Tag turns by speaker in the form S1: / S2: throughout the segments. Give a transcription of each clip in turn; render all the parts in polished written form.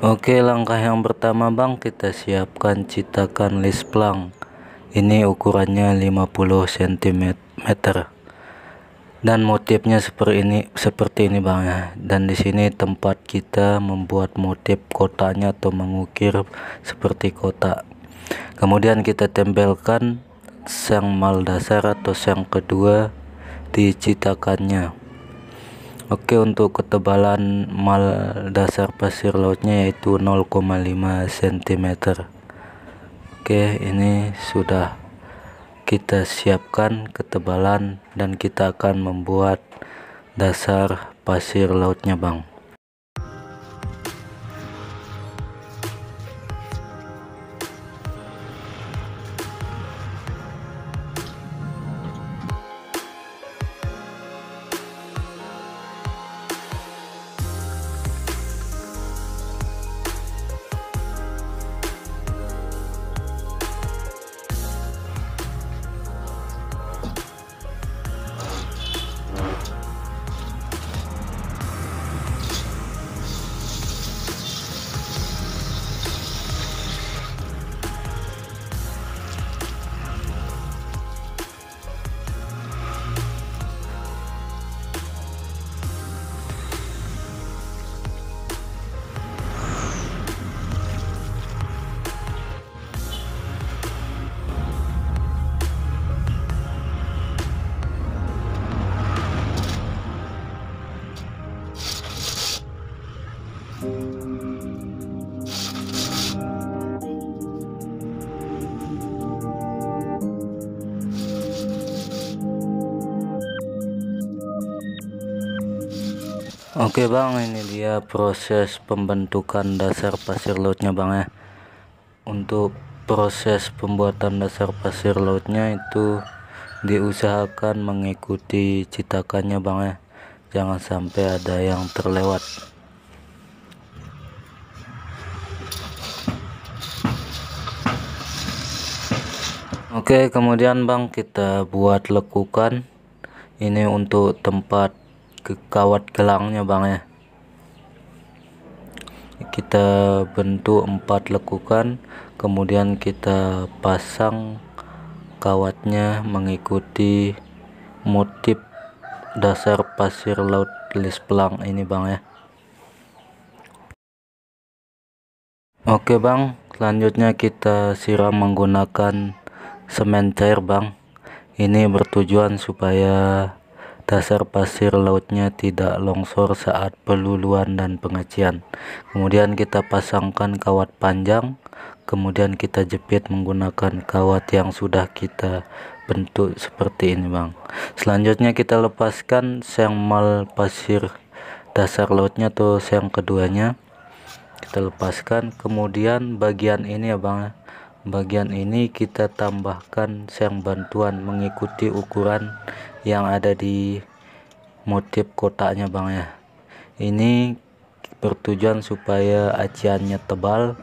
S1: Oke, langkah yang pertama Bang, kita siapkan cetakan list plank. Ini ukurannya 50 cm dan motifnya seperti ini Bang ya. Dan di sini tempat kita membuat motif kotaknya atau mengukir seperti kotak. Kemudian kita tempelkan sang mal dasar atau sang kedua di cetakannya. Oke, untuk ketebalan mal dasar pasir lautnya yaitu 0,5 cm. Oke, ini sudah kita siapkan ketebalan dan kita akan membuat dasar pasir lautnya Bang. Oke Bang, ini dia proses pembentukan dasar pasir lautnya Bang ya. Untuk proses pembuatan dasar pasir lautnya itu diusahakan mengikuti cetakannya Bang ya, jangan sampai ada yang terlewat. Oke, kemudian Bang, kita buat lekukan ini untuk tempat kawat gelangnya Bang ya. Kita bentuk 4 lekukan, kemudian kita pasang kawatnya mengikuti motif dasar pasir laut list plank ini Bang ya. Oke Bang, selanjutnya kita siram menggunakan semen cair Bang. Ini bertujuan supaya dasar pasir lautnya tidak longsor saat peluluan dan pengecian. Kemudian kita pasangkan kawat panjang, kemudian kita jepit menggunakan kawat yang sudah kita bentuk seperti ini Bang. Selanjutnya kita lepaskan sang mal pasir dasar lautnya atau sang keduanya, kita lepaskan. Kemudian bagian ini ya Bang, bagian ini kita tambahkan sang bantuan mengikuti ukuran yang ada di motif kotaknya Bang ya. Ini bertujuan supaya aciannya tebal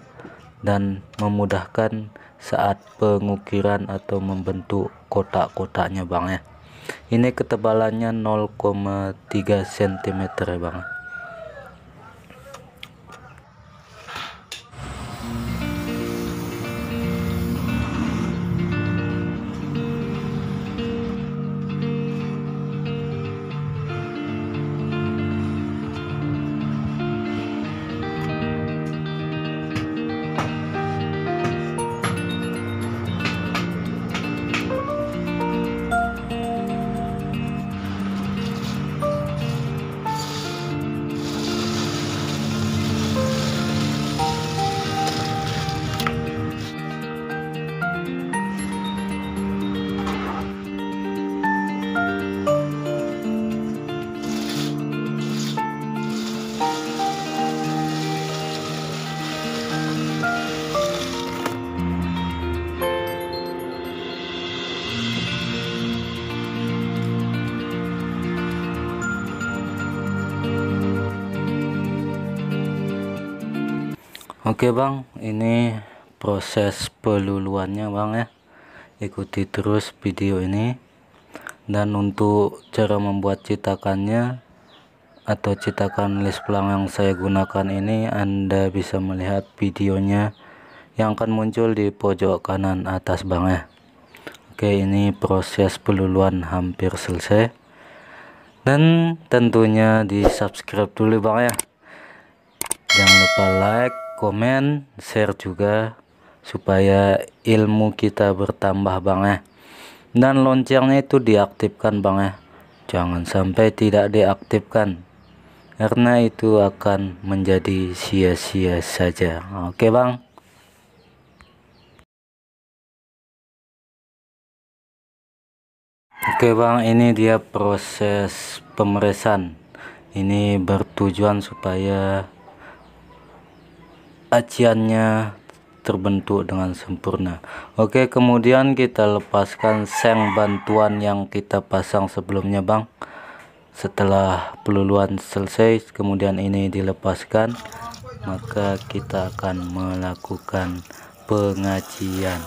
S1: dan memudahkan saat pengukiran atau membentuk kotak-kotaknya Bang ya. Ini ketebalannya 0,3 cm ya Bang. Oke Bang, ini proses peluluannya Bang ya. Ikuti terus video ini. Dan untuk cara membuat cetakannya atau cetakan list pelang yang saya gunakan ini, Anda bisa melihat videonya yang akan muncul di pojok kanan atas Bang ya. Oke, ini proses peluluan hampir selesai, dan tentunya di subscribe dulu Bang ya. Jangan lupa like, komen, share juga supaya ilmu kita bertambah Bang ya. Dan loncengnya itu diaktifkan Bang ya, jangan sampai tidak diaktifkan, karena itu akan menjadi sia-sia saja. Oke Bang. Oke Bang, ini dia proses pemeresan. Ini bertujuan supaya aciannya terbentuk dengan sempurna. Oke, kemudian kita lepaskan seng bantuan yang kita pasang sebelumnya Bang. Setelah peluluan selesai, kemudian ini dilepaskan, maka kita akan melakukan pengacian.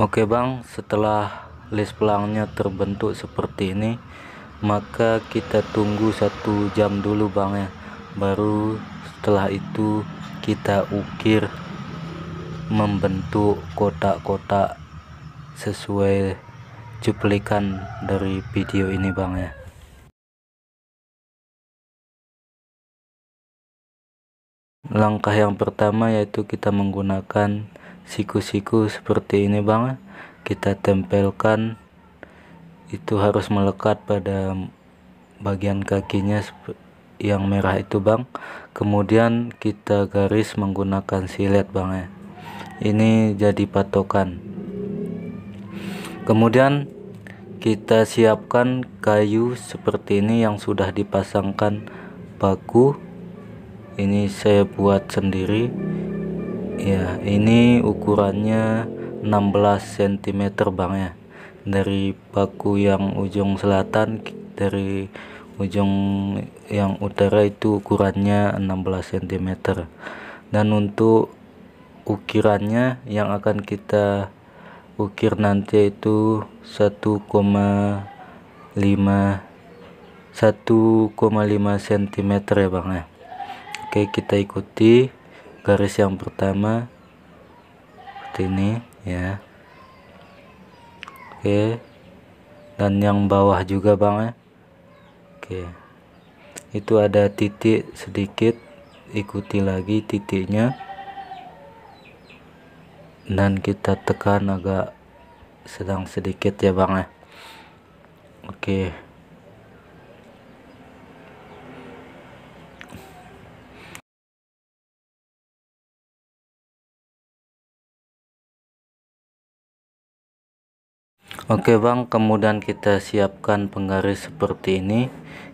S1: Oke Bang, setelah list pelangnya terbentuk seperti ini, maka kita tunggu 1 jam dulu Bang ya. Baru setelah itu kita ukir membentuk kotak-kotak sesuai cuplikan dari video ini Bang ya. Langkah yang pertama yaitu kita menggunakan siku-siku seperti ini Bang. Kita tempelkan, itu harus melekat pada bagian kakinya yang merah itu Bang. Kemudian kita garis menggunakan silet Bang ya. Ini jadi patokan. Kemudian kita siapkan kayu seperti ini yang sudah dipasangkan paku. Ini saya buat sendiri ya, ini ukurannya 16 cm Bang ya. Dari paku yang ujung selatan, dari ujung yang utara itu ukurannya 16 cm. Dan untuk ukirannya yang akan kita ukir nanti itu 1,5 cm ya Bang ya. Oke, kita ikuti garis yang pertama, seperti ini ya. Oke, dan yang bawah juga bang ya. Oke, itu ada titik sedikit, ikuti lagi titiknya dan kita tekan agak sedang sedikit ya bang ya. Oke, oke bang, kemudian kita siapkan penggaris seperti ini.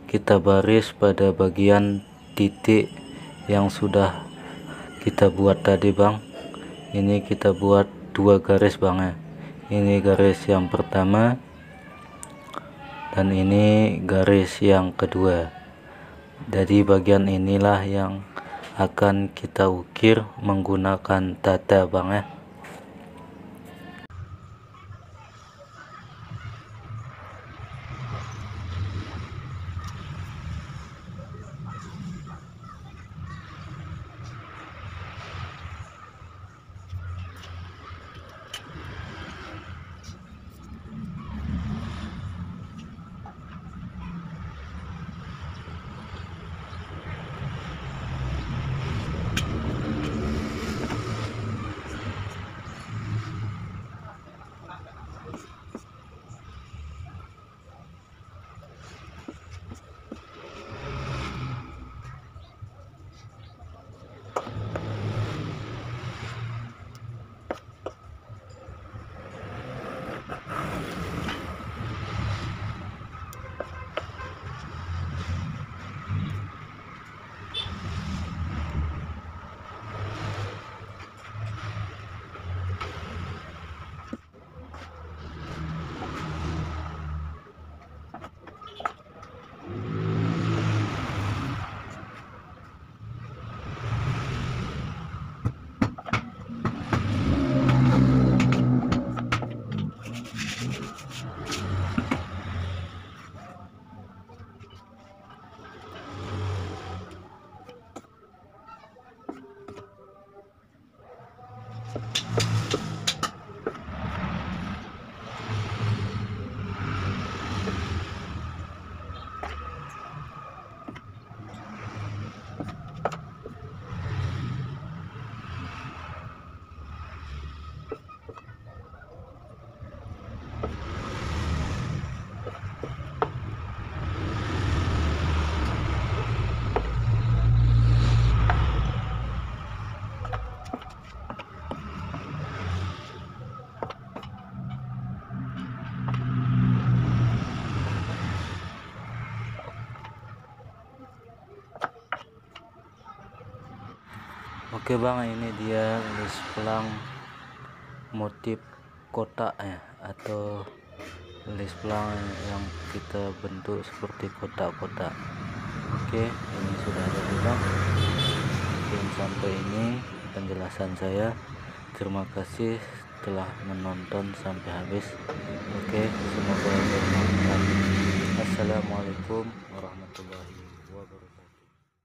S1: Kita baris pada bagian titik yang sudah kita buat tadi bang. Ini kita buat 2 garis bang ya. Ini garis yang pertama dan ini garis yang kedua. Jadi bagian inilah yang akan kita ukir menggunakan tata bang ya. Oke bang, ini dia list pelang motif kotak ya, atau list pelang yang kita bentuk seperti kotak-kotak. Oke, ini sudah ada bang. Mungkin sampai ini penjelasan saya. Terima kasih telah menonton sampai habis. Oke, semoga bermanfaat. Assalamualaikum warahmatullahi wabarakatuh.